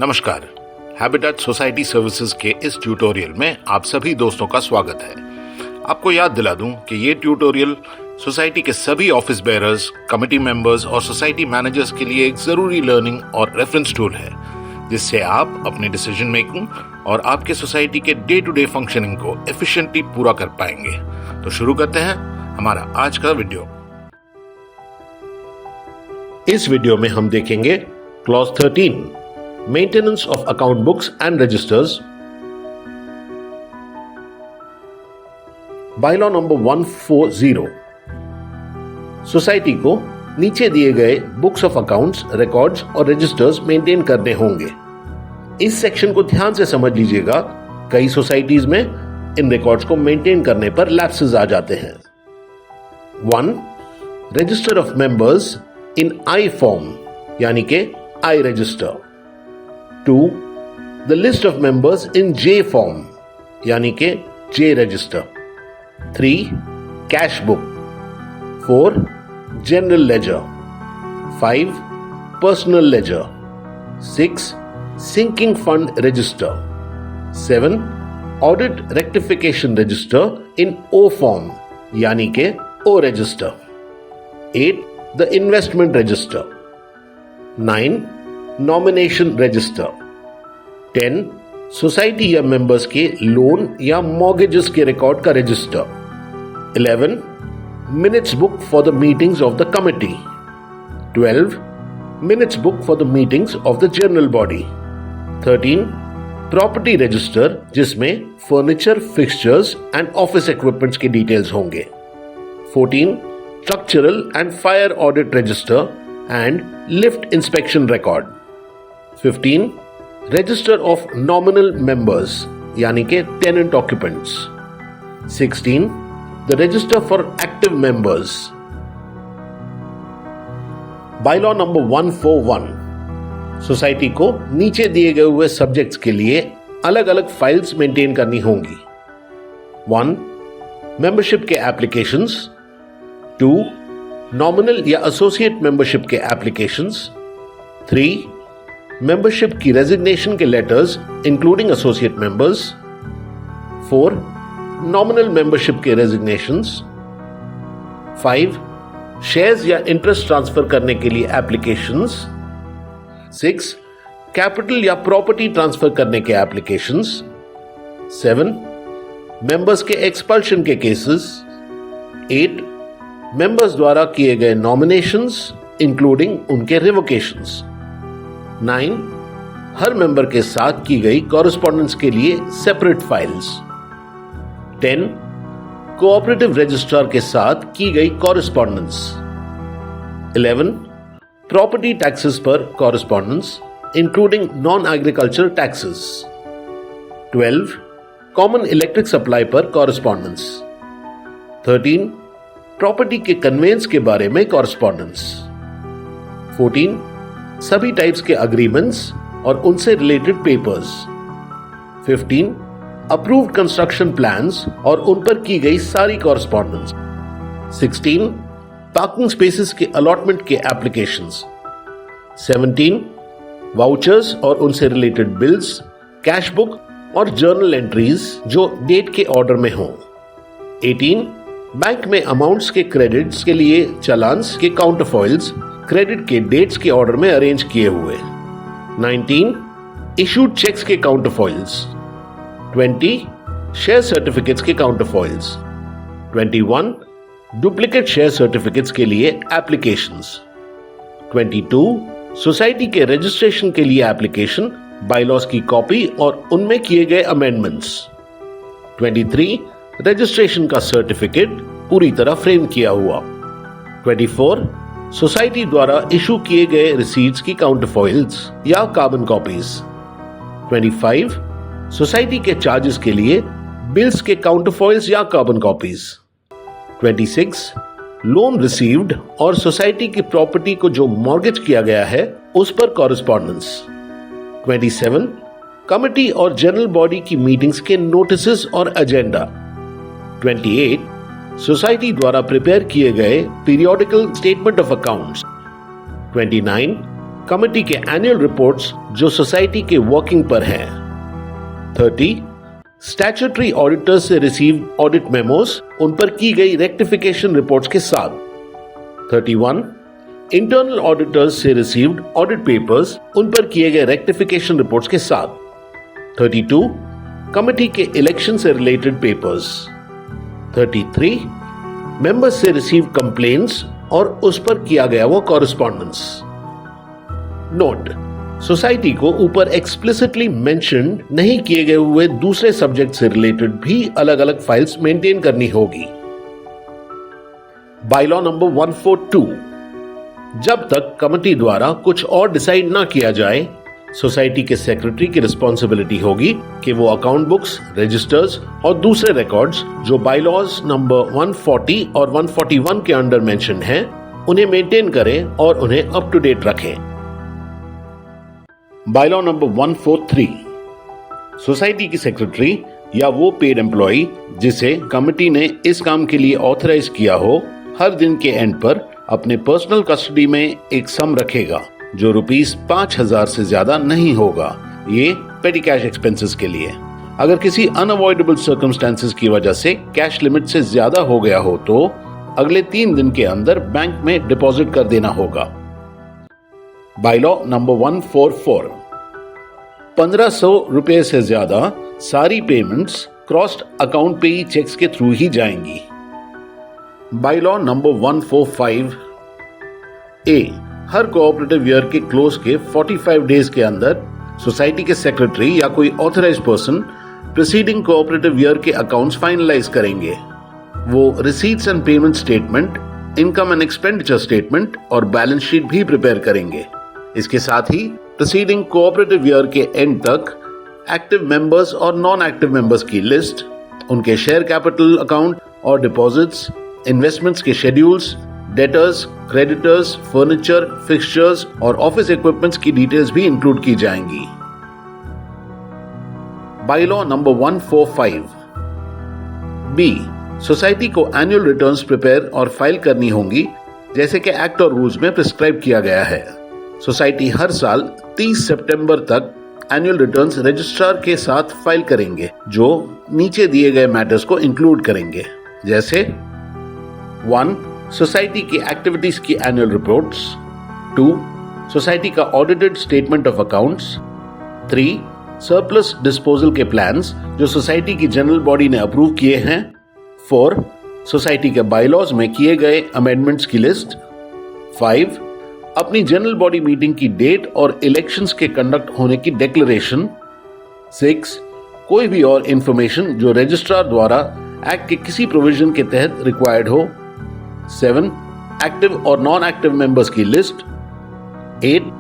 नमस्कार, habitat society services के इस ट्यूटोरियल में आप सभी दोस्तों का स्वागत है। आपको याद दिला दूं कि ये ट्यूटोरियल सोसाइटी के सभी ऑफिस बेयरर्स, कमिटी मेंबर्स और सोसाइटी मैनेजर्स के लिए एक जरूरी लर्निंग और रेफरेंस टूल है, जिससे आप अपनी डिसीजन मेकिंग और आपके सोसाइटी के डे टू डे फंक्शनिंग को एफिशिएंटली पूरा कर पाएंगे। तो शुरू करते हैं हमारा आज का वीडियो। इस वीडियो में हम देखेंगे clause 13, maintenance of account books and registers, bylaw number 140। Society को नीचे दिए गए बुक्स ऑफ अकाउंट्स, रिकॉर्ड्स और रजिस्टर्स मेंटेन करने होंगे। इस सेक्शन को ध्यान से समझ लीजिएगा। कई सोसाइटीज में इन रिकॉर्ड्स को मेंटेन करने पर लैप्सेस आ जाते हैं। 1. Register of members in I form, यानी कि I register. 2. The list of members in J form, यानी कि J register. 3. Cash book. 4. General ledger. 5. Personal ledger. 6. Sinking fund register. 7. Audit rectification register in O form, यानी कि O register. 8. The investment register. 9. Nomination register. 10. Society या members के loan या mortgages के record का register. 11. Minutes book for the meetings of the committee. 12. Minutes book for the meetings of the general body. 13. Property register, जिसमें furniture, fixtures and office equipments के details होंगे। 14. Structural and fire audit register and lift inspection record. 15. Register of nominal members, यानी कि tenant occupants. 16. The register for active members. Bylaw number 141। Society को नीचे दिए गए हुए सब्जेक्ट्स के लिए अलग अलग फाइल्स मेंटेन करनी होंगी। 1. मेंबरशिप के एप्लीकेशंस। 2. नॉमिनल या एसोसिएट मेंबरशिप के एप्लीकेशंस। 3. मेंबरशिप की रेजिग्नेशन के letters including associate members. 4. Nominal membership के रेजिग्नेशंस। 5. शेयर्स या इंटरेस्ट ट्रांसफर करने के लिए एप्लीकेशंस। 6. कैपिटल या प्रॉपर्टी ट्रांसफर करने के एप्लीकेशंस। 7. मेंबर्स के एक्सपल्शन के केसेस। 8. मेंबर्स द्वारा किए गए नॉमिनेशंस इंक्लूडिंग उनके रिवोकेशंस। 9. हर मेंबर के साथ की गई कॉरेस्पॉन्डेंस के लिए सेपरेट फाइल्स। 10. कोऑपरेटिव रजिस्ट्रार के साथ की गई कॉरेस्पॉन्डेंस। 11. प्रॉपर्टी टैक्सेस पर correspondence including non agriculture taxes. 12. Common electric supply पर कॉरेस्पॉन्डेंस। 13. प्रॉपर्टी के कन्वेंस के बारे में कॉरेस्पॉन्डेंस। 14. सभी टाइप्स के अग्रीमेंट्स और उनसे related papers. 15. Approved construction plans और उन पर की गई सारी कॉरेस्पॉन्डेंस। 16. पार्किंग स्पेसेस के अलॉटमेंट के एप्लीकेशंस। 17. वाउचर्स और उनसे रिलेटेड बिल्स, कैश बुक और जर्नल एंट्रीज जो डेट के ऑर्डर में हों। 18. बैंक में अमाउंट्स के क्रेडिट्स के लिए चालान्स के काउंटरफॉइल्स क्रेडिट के डेट्स के ऑर्डर में अरेंज किए हुए। 19. इशूड चेक्स के काउंटरफॉइल्स। 20. शेयर सर्टिफिकेट्स के काउंटरफॉइल्स। 21. डुप्लीकेट शेयर सर्टिफिकेट्स के लिए एप्लीकेशंस। 22. सोसाइटी के रजिस्ट्रेशन के लिए एप्लीकेशन, बायलॉज की कॉपी और उनमें किए गए अमेंडमेंट्स। 23. रजिस्ट्रेशन का सर्टिफिकेट पूरी तरह फ्रेम किया हुआ। 24. सोसाइटी द्वारा इशू किए गए रिसीट्स की काउंटरफॉइल्स या कार्बन कॉपीज। 25. सोसाइटी के चार्जेस के लिए बिल्स के काउंटरफॉइल्स या कार्बन कॉपीज। 26. लोन रिसीव्ड और सोसाइटी की प्रॉपर्टी को जो मॉर्गेज किया गया है उस पर कॉरेस्पॉन्डेंस। 27. कमिटी और जनरल बॉडी की मीटिंग्स के नोटिसेस और एजेंडा। 28. सोसाइटी द्वारा प्रिपेयर किए गए periodical statement of accounts. 29. Committee के एनुअल रिपोर्ट्स जो सोसाइटी के वर्किंग पर हैं। 30. स्टैट्यूटरी ऑडिटर्स से रिसीव ऑडिट मेमोस उन पर की गई रेक्टिफिकेशन रिपोर्ट्स के साथ। 31. इंटरनल ऑडिटर्स से रिसीव्ड ऑडिट पेपर्स उन पर किए गए रेक्टिफिकेशन रिपोर्ट्स के साथ। 32. कमेटी के इलेक्शन से रिलेटेड पेपर्स। 33. मेंबर्स से रिसीव कंप्लेंट्स और उस पर किया गया वो कॉरेस्पॉन्डेंस। नोट: सोसाइटी को ऊपर एक्सप्लिसिटली मेंशन्ड नहीं किए गए हुए दूसरे सब्जेक्ट से रिलेटेड भी अलग अलग फाइल्स मेंटेन करनी होगी। बायलॉ नंबर 142, जब तक कमेटी द्वारा कुछ और डिसाइड ना किया जाए, सोसाइटी के सेक्रेटरी की रिस्पॉन्सिबिलिटी होगी कि वो अकाउंट बुक्स, रजिस्टर्स और दूसरे रिकॉर्ड्स जो बायलॉज नंबर 140 और 141 के अंडर मेंशन्ड हैं, उन्हें मेंटेन करें और उन्हें अप टू डेट रखें। बायलॉ नंबर 143, सोसाइटी की सेक्रेटरी या वो पेड एम्प्लॉय जिसे कमेटी ने इस काम के लिए ऑथराइज किया हो, हर दिन के एंड पर अपने पर्सनल कस्टडी में एक सम रखेगा जो ₹5,000 से ज्यादा नहीं होगा। ये पेटी कैश एक्सपेंसेस के लिए। अगर किसी अनअवॉइडेबल सर्कमस्टेंसेस की वजह से कैश लिमिट से ज्यादा हो गया हो तो अगले 3 दिन के अंदर बैंक में डिपॉजिट कर देना होगा। बायलॉ नंबर 144, ₹1,500 से ज्यादा सारी पेमेंट्स क्रॉस्ड अकाउंट पेई चेक्स के थ्रू ही जाएंगी। बायलॉ नंबर 145 ए, हर कोऑपरेटिव ईयर के क्लोज के 45 डेज के अंदर सोसाइटी के सेक्रेटरी या कोई authorised person preceding cooperative year के अकाउंट्स फाइनलाइज करेंगे। वो receipts and payment statement, income and expenditure statement और बैलेंस शीट भी प्रिपेयर करेंगे। इसके साथ ही प्रीसीडिंग कोऑपरेटिव ईयर के एंड तक एक्टिव मेंबर्स और नॉन एक्टिव मेंबर्स की लिस्ट, उनके शेयर कैपिटल अकाउंट और डिपॉजिट्स, इन्वेस्टमेंट्स के schedules, debtors, creditors, furniture, fixtures और ऑफिस इक्विपमेंट्स की डिटेल्स भी इंक्लूड की जाएंगी। बायलॉ नंबर 145 बी, सोसाइटी को एनुअल रिटर्न्स प्रिपेयर और फाइल करनी होंगी जैसे कि एक्ट और रूल्स में प्रिस्क्राइब किया गया है। सोसाइटी हर साल 30 सितंबर तक एनुअल रिटर्न्स रजिस्ट्रार के साथ फाइल करेंगे जो नीचे दिए गए मैटर्स को इंक्लूड करेंगे, जैसे 1. सोसाइटी की एक्टिविटीज की एनुअल रिपोर्ट्स। 2. सोसाइटी का audited statement of accounts. 3. Surplus disposal के प्लान्स जो सोसाइटी की जनरल बॉडी ने अप्रूव किए हैं। 4. सोसाइटी के बायलॉज में किए गए अमेंडमेंट्स की लिस्ट। 5. अपनी जनरल बॉडी मीटिंग की डेट और इलेक्शंस के कंडक्ट होने की डिक्लेरेशन। 6. कोई भी और इंफॉर्मेशन जो रजिस्ट्रार द्वारा एक्ट के किसी प्रोविजन के तहत रिक्वायर्ड हो। 7. एक्टिव और नॉन एक्टिव मेंबर्स की लिस्ट। 8.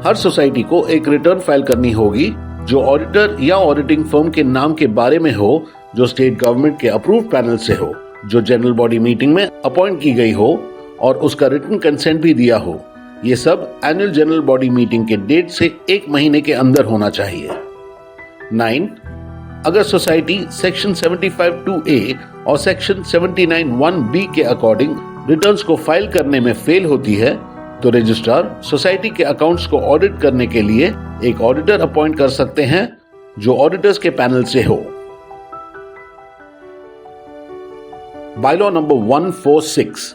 हर सोसाइटी को एक रिटर्न फाइल करनी होगी जो ऑडिटर या ऑडिटिंग फर्म के नाम के बारे में हो, जो स्टेट गवर्नमेंट के अप्रूव्ड पैनल से हो, जो जनरल बॉडी मीटिंग में अपॉइंट की गई हो और उसका रिटन कंसेंट भी दिया हो। ये सब एनुअल जनरल बॉडी मीटिंग के डेट से 1 महीने के अंदर होना चाहिए। 9. अगर सोसाइटी सेक्शन 75(2)(a) और सेक्शन 79(1)(b) के अकॉर्डिंग रिटर्न्स को फाइल करने में फेल होती है तो रजिस्ट्रार सोसाइटी के अकाउंट्स को ऑडिट करने के लिए एक ऑडिटर अपॉइंट कर सकते हैं जो ऑडिटर्स के पैनल से हो। बायलॉ नंबर 146,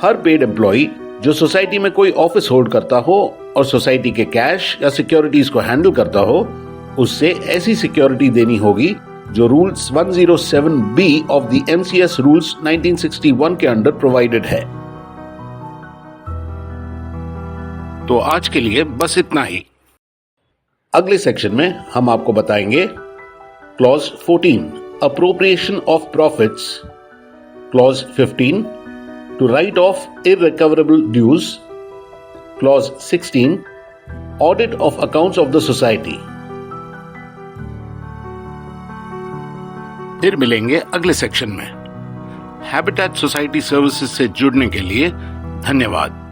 हर पेड एम्प्लॉय जो सोसाइटी में कोई ऑफिस होल्ड करता हो और सोसाइटी के कैश या सिक्योरिटीज को हैंडल करता हो, उससे ऐसी सिक्योरिटी देनी होगी जो rules 107B of the MCS rules 1961 के अंडर प्रोवाइडेड है। तो आज के लिए बस इतना ही। अगले सेक्शन में हम आपको बताएंगे clause 14 appropriation of profits, clause 15 to write off irrecoverable dues, clause 16 audit of accounts of the society। फिर मिलेंगे अगले सेक्शन में। हैबिटेट सोसाइटी सर्विसेज से जुड़ने के लिए धन्यवाद।